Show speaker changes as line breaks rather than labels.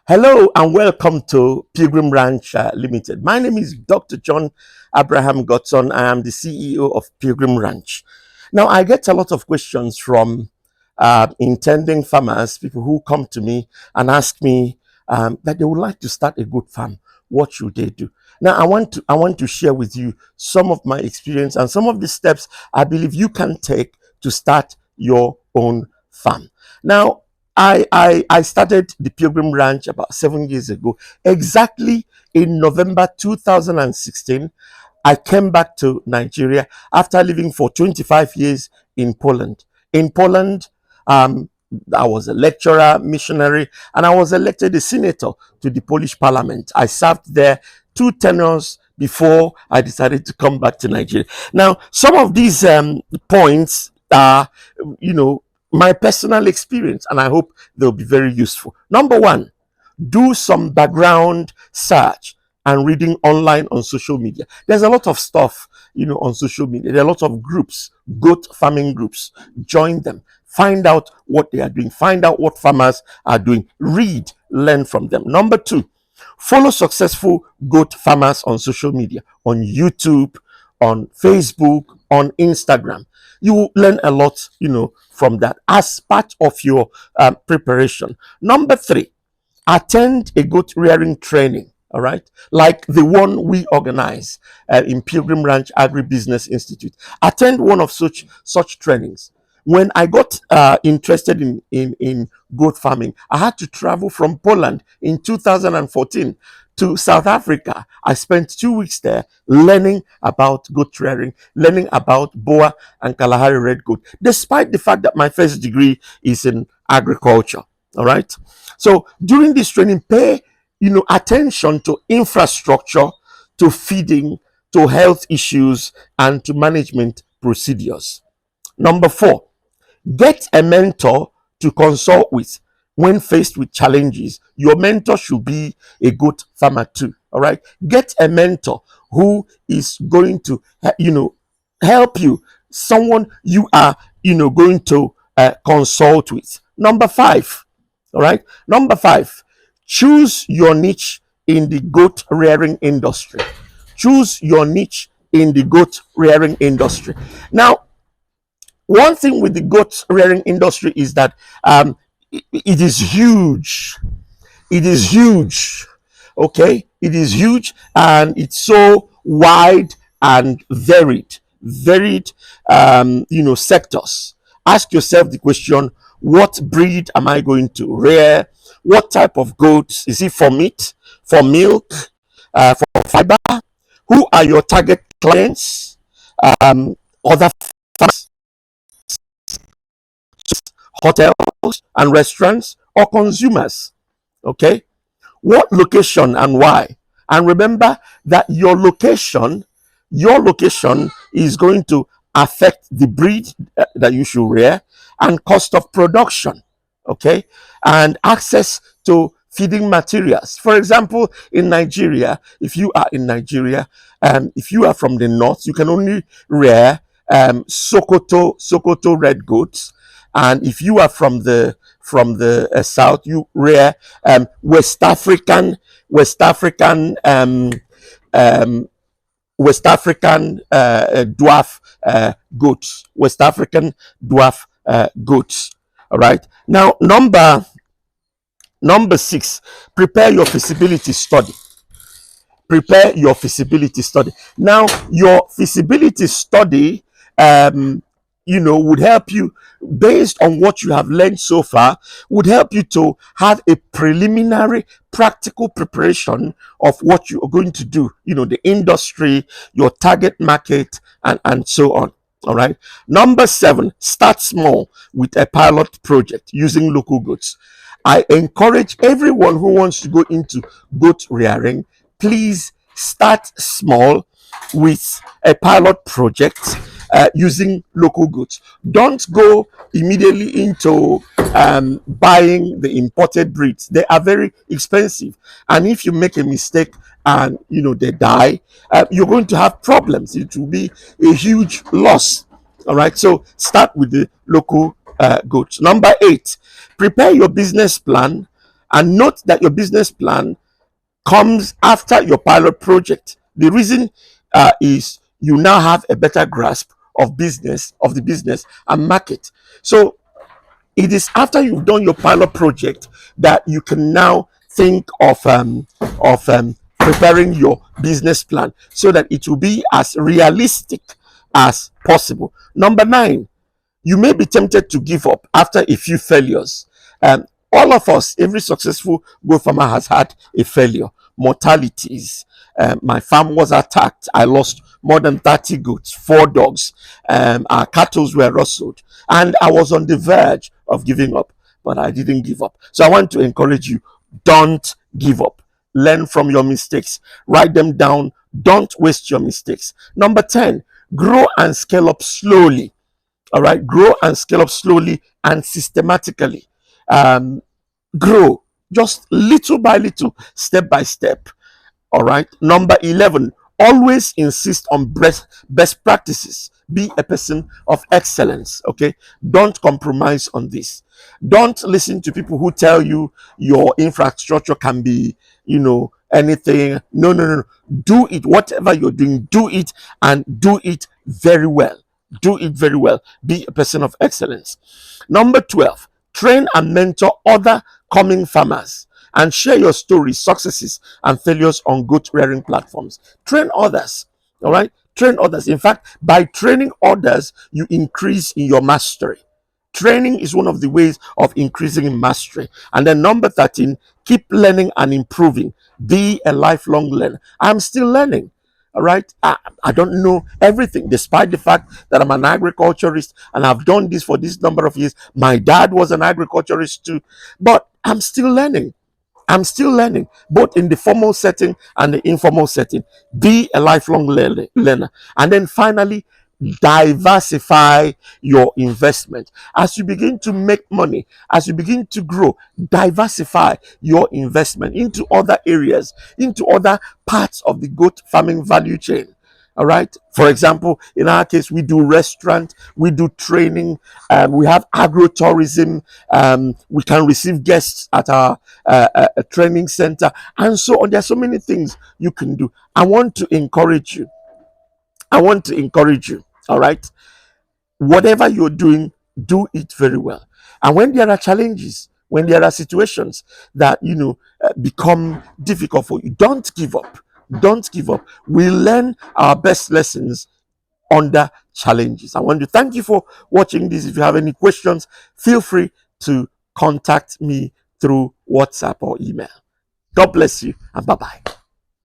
Hello and welcome to Pilgrim Ranch Limited. My name is Dr. John Abraham Godson. I am the CEO of Pilgrim Ranch. Now, I get a lot of questions from intending farmers, people who come to me and ask me that they would like to start a goat farm. What should they do? Now, I want to share with you some of my experience and some of the steps I believe you can take to start your own farm. Now, I started the Pilgrim Ranch about 7 years ago. Exactly in November 2016, I came back to Nigeria after living for 25 years in Poland. In Poland, I was a lecturer, missionary, and I was elected a senator to the Polish parliament. I served there 2 tenures before I decided to come back to Nigeria. Now, some of these points are, my personal experience, and I hope they'll be very useful. Number one, do some background search and reading online on social media. There's a lot of stuff, on social media. There are a lot of groups, goat farming groups. Join them. Find out what they are doing. Find out what farmers are doing. Read, learn from them. Number two, follow successful goat farmers on social media, on YouTube, on Facebook, on Instagram. You will learn a lot, from that as part of your preparation. Number three, attend a goat rearing training. All right, like the one we organize in Pilgrim Ranch Agribusiness Institute. Attend one of such trainings. When I got interested in goat farming, I had to travel from Poland in 2014 to South Africa. I spent 2 weeks there learning about goat rearing, learning about Boer and Kalahari red goat, despite the fact that my first degree is in agriculture. All right. So during this training, pay attention to infrastructure, to feeding, to health issues, and to management procedures. Number four, get a mentor to consult with when faced with challenges. Your mentor should be a goat farmer too. All right. Get a mentor who is going to, help you, someone you are, going to consult with. Number five. All right. Number five, choose your niche in the goat rearing industry. Choose your niche in the goat rearing industry. Now, one thing with the goat rearing industry is that it is huge. It is huge. Okay, it is huge and it's so wide and varied, sectors. Ask yourself the question: what breed am I going to rear? What type of goats? Is it for meat, for milk, for fiber? Who are your target clients? Other farmers, hotels and restaurants, or consumers? Okay, what location and why? And remember that your location is going to affect the breed that you should rear and cost of production. Okay, and access to feeding materials. For example, in Nigeria, if you are in Nigeria, if you are from the north, you can only rear Sokoto red goats, and if you are from the south, you rear um, um, West African dwarf goats, West African dwarf goats. All right. Now, number six, prepare your feasibility study. Prepare your feasibility study. Now, your feasibility study, would help you, based on what you have learned so far, would help you to have a preliminary practical preparation of what you are going to do, the industry, your target market, and so on. All right. Number seven, start small with a pilot project using local goats. I encourage everyone who wants to go into goat rearing, please start small with a pilot project using local goods. Don't go immediately into buying the imported breeds. They are very expensive, and if you make a mistake and they die, you're going to have problems. It will be a huge loss. All right, so start with the local goods. Number eight, prepare your business plan And note that your business plan comes after your pilot project. The reason is you now have a better grasp of the business and market. So it is after you've done your pilot project that you can now think of preparing your business plan so that it will be as realistic as possible. Number 9, you may be tempted to give up after a few failures. Um, all of us, every successful goat farmer has had a failure. Mortalities. My farm was attacked. I lost more than 30 goats, 4 dogs. Our cattle were rustled. And I was on the verge of giving up, but I didn't give up. So I want to encourage you, don't give up. Learn from your mistakes. Write them down. Don't waste your mistakes. Number 10, grow and scale up slowly. All right, grow and scale up slowly and systematically. Um, Grow just little by little, step by step. All right. Number 11, always insist on best practices. Be a person of excellence. Okay. Don't compromise on this. Don't listen to people who tell you your infrastructure can be, anything. No, no, no, no. Do it. Whatever you're doing, do it, and do it very well. Do it very well. Be a person of excellence. Number 12, train and mentor other coming farmers and share your stories, successes, and failures on goat rearing platforms. Train others. All right. Train others. In fact, by training others, you increase in your mastery. Training is one of the ways of increasing in mastery. And then number 13, keep learning and improving. Be a lifelong learner. I'm still learning. All right. I don't know everything, despite the fact that I'm an agriculturist and I've done this for this number of years. My dad was an agriculturist too, but I'm still learning. I'm still learning, both in the formal setting and the informal setting. Be a lifelong learner. And then finally, diversify your investment. As you begin to make money, as you begin to grow, diversify your investment into other areas, into other parts of the goat farming value chain. All right. For example, in our case, we do restaurant, we do training, we have agro-tourism, we can receive guests at our training center, and so on. There are so many things you can do. I want to encourage you. I want to encourage you. All right. Whatever you're doing, do it very well. And when there are challenges, when there are situations that become difficult for you, don't give up. Don't give up. We learn our best lessons under challenges. I want to thank you for watching this. If you have any questions, feel free to contact me through WhatsApp or email. God bless you, and bye bye.